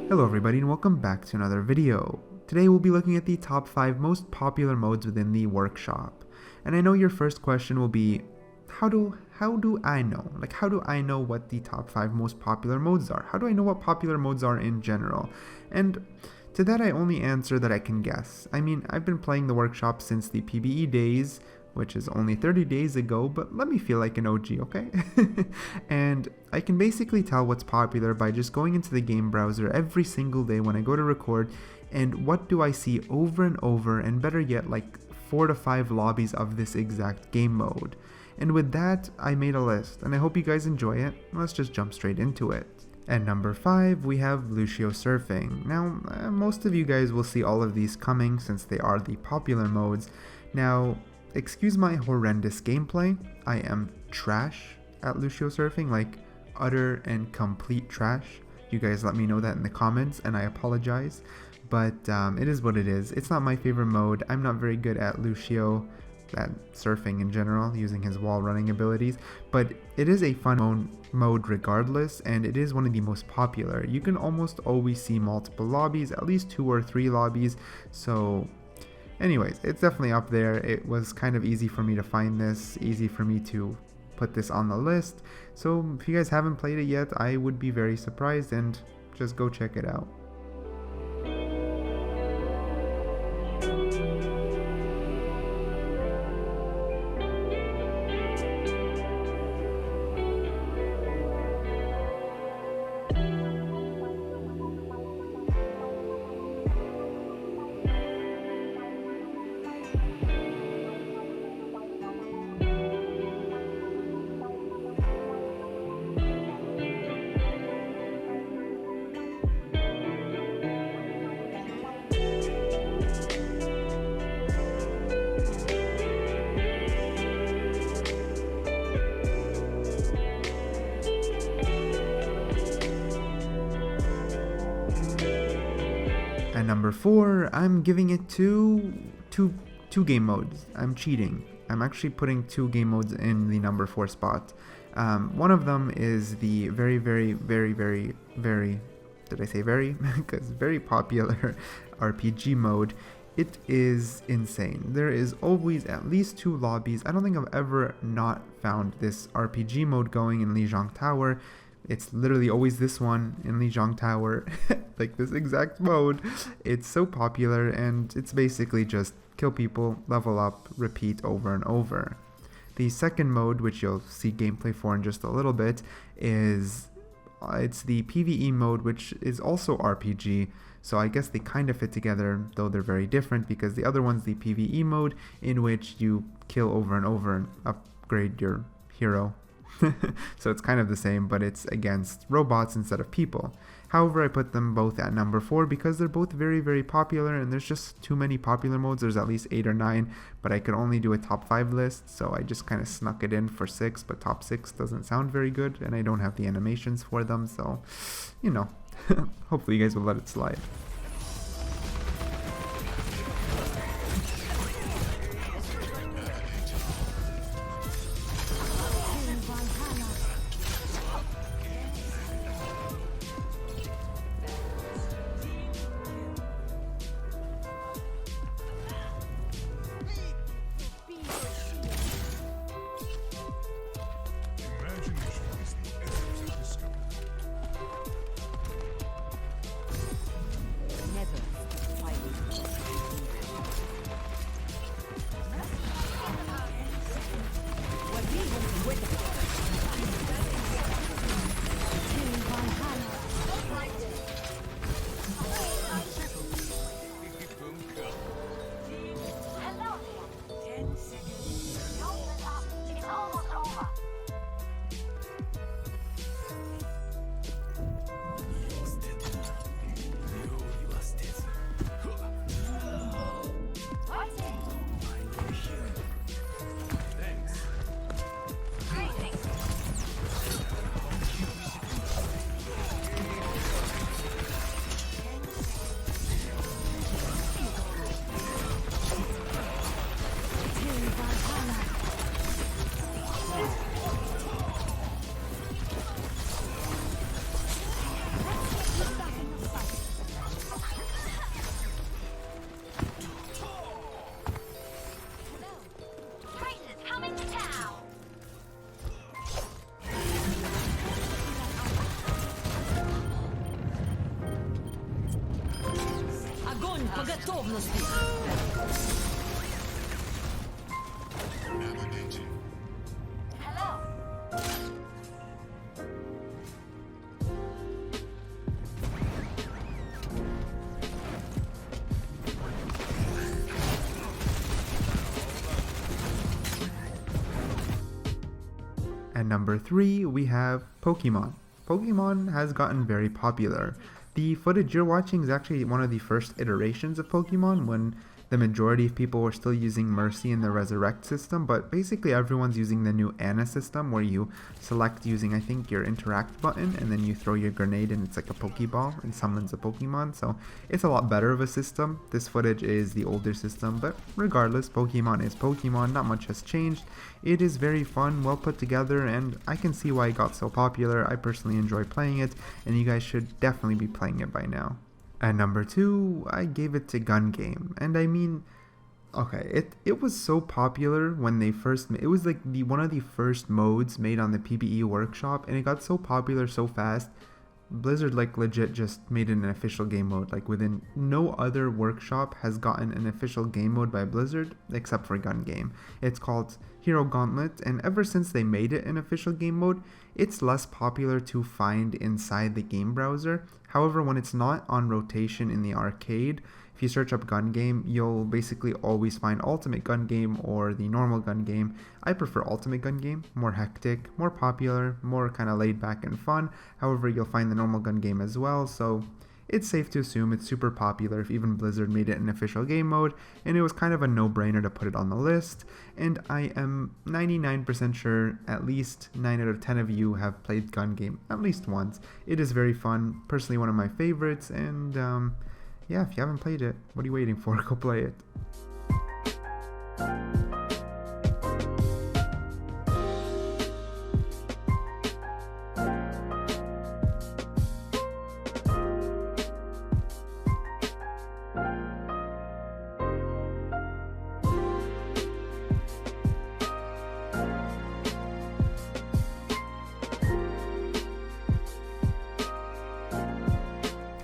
Hello everybody and welcome back to another video. Today we'll be looking at the top 5 most popular modes within the workshop. And I know your first question will be, how do I know? How do I know what the top 5 most popular modes are? How do I know what popular modes are in general? And to that I only answer that I can guess. I mean, I've been playing the workshop since the PBE days, which is only 30 days ago, but let me feel like an OG, okay? And I can basically tell what's popular by just going into the game browser every single day when I go to record, and what do I see over and over, and better yet, like 4 to 5 lobbies of this exact game mode. And with that, I made a list, and I hope you guys enjoy it. Let's just jump straight into it. At number 5, we have Lucio Surfing. Now, most of you guys will see all of these coming since they are the popular modes. Now, excuse my horrendous gameplay, I am trash at Lucio Surfing, like utter and complete trash. You guys let me know that in the comments and I apologize, but it is what it is. It's not my favorite mode. I'm not very good at Lucio, at surfing in general, using his wall running abilities, but it is a fun mode regardless, and it is one of the most popular. You can almost always see multiple lobbies, at least 2 or 3 lobbies, so anyways, it's definitely up there. It was kind of easy for me to find this, easy for me to put this on the list. So if you guys haven't played it yet, I would be very surprised, and just go check it out. At number 4, I'm giving it two game modes. I'm cheating. I'm actually putting 2 game modes in the number 4 spot. One of them is the very, did I say very? Because very popular RPG mode. It is insane. There is always at least 2 lobbies. I don't think I've ever not found this RPG mode going in Lijiang Tower. It's literally always this one in Lijiang Tower, like this exact mode. It's so popular, and it's basically just kill people, level up, repeat over and over. The second mode, which you'll see gameplay for in just a little bit, is it's the PvE mode, which is also RPG. So I guess they kind of fit together, though they're very different, because the other one's the PvE mode, in which you kill over and over and upgrade your hero. So it's kind of the same, but it's against robots instead of people. However, I put them both at number 4 because they're both very popular, and there's just too many popular modes. There's at least 8 or 9, but I could only do a top 5 list, so I just kind of snuck it in for 6, but top 6 doesn't sound very good, and I don't have the animations for them, so, you know, hopefully you guys will let it slide. Огонь по готовности! At number 3, we have Pokemon. Pokemon has gotten very popular. The footage you're watching is actually one of the first iterations of Pokemon when the majority of people were still using Mercy in the Resurrect system, but basically everyone's using the new Anna system where you select using, I think, your Interact button and then you throw your grenade and it's like a Pokeball and summons a Pokemon, so it's a lot better of a system. This footage is the older system, but regardless, Pokemon is Pokemon, not much has changed. It is very fun, well put together, and I can see why it got so popular. I personally enjoy playing it, and you guys should definitely be playing it by now. At number 2, I gave it to Gun Game, and I mean, okay, it was so popular when they first it was like one of the first modes made on the PvE workshop, and it got so popular so fast. Blizzard like legit just made it an official game mode. Like within no other workshop has gotten an official game mode by Blizzard except for Gun Game. It's called Hero Gauntlet, and ever since they made it an official game mode, it's less popular to find inside the game browser. However, when it's not on rotation in the arcade, if you search up Gun Game, you'll basically always find Ultimate Gun Game or the normal Gun Game. I prefer Ultimate Gun Game, more hectic, more popular, more kind of laid back and fun. However, you'll find the normal Gun Game as well, so it's safe to assume it's super popular if even Blizzard made it an official game mode, and it was kind of a no-brainer to put it on the list, and I am 99% sure at least 9 out of 10 of you have played Gun Game at least once. It is very fun, personally one of my favorites, and yeah, if you haven't played it, what are you waiting for? Go play it.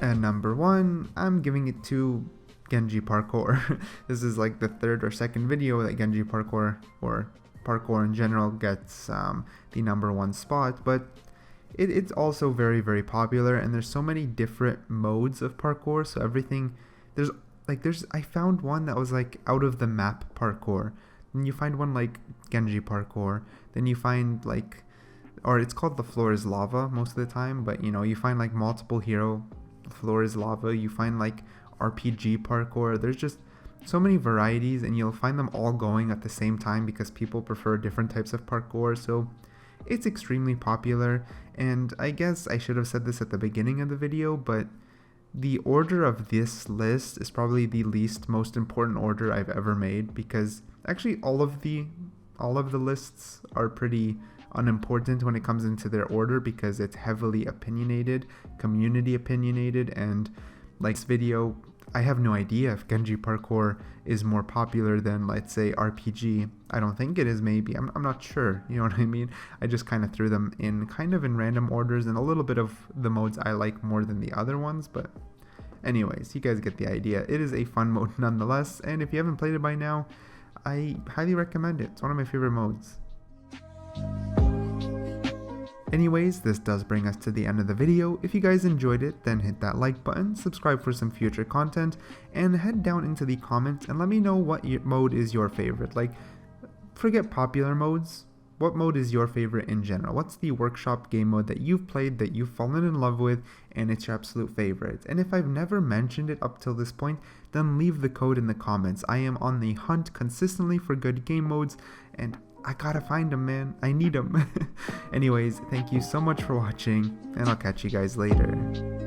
At number 1, I'm giving it to Genji Parkour. This is like the third or second video that Genji Parkour, or Parkour in general, gets the number 1 spot, but it's also very, very popular, and there's so many different modes of parkour, so everything, I found one that was like out of the map parkour, then you find one like Genji Parkour, then you find like, or it's called the floor is lava most of the time, but you know, you find like multiple hero floor is lava, you find like RPG parkour. There's just so many varieties, and you'll find them all going at the same time because people prefer different types of parkour, so it's extremely popular. And I guess I should have said this at the beginning of the video, but the order of this list is probably the least most important order I've ever made, because actually all of the lists are pretty unimportant when it comes into their order because it's heavily opinionated, community opinionated, and like this video, I have no idea if Genji Parkour is more popular than, let's say, RPG. I don't think it is, maybe. I'm not sure, you know what I mean? I just kind of threw them in kind of in random orders, and a little bit of the modes I like more than the other ones, but anyways, you guys get the idea. It is a fun mode nonetheless, and if you haven't played it by now, I highly recommend it. It's one of my favorite modes. Anyways, this does bring us to the end of the video. If you guys enjoyed it, then hit that like button, subscribe for some future content, and head down into the comments and let me know what mode is your favorite. Like, forget popular modes. What mode is your favorite in general? What's the workshop game mode that you've played, that you've fallen in love with, and it's your absolute favorite? And if I've never mentioned it up till this point, then leave the code in the comments. I am on the hunt consistently for good game modes, and I gotta find them, man. I need them. Anyways, thank you so much for watching, and I'll catch you guys later.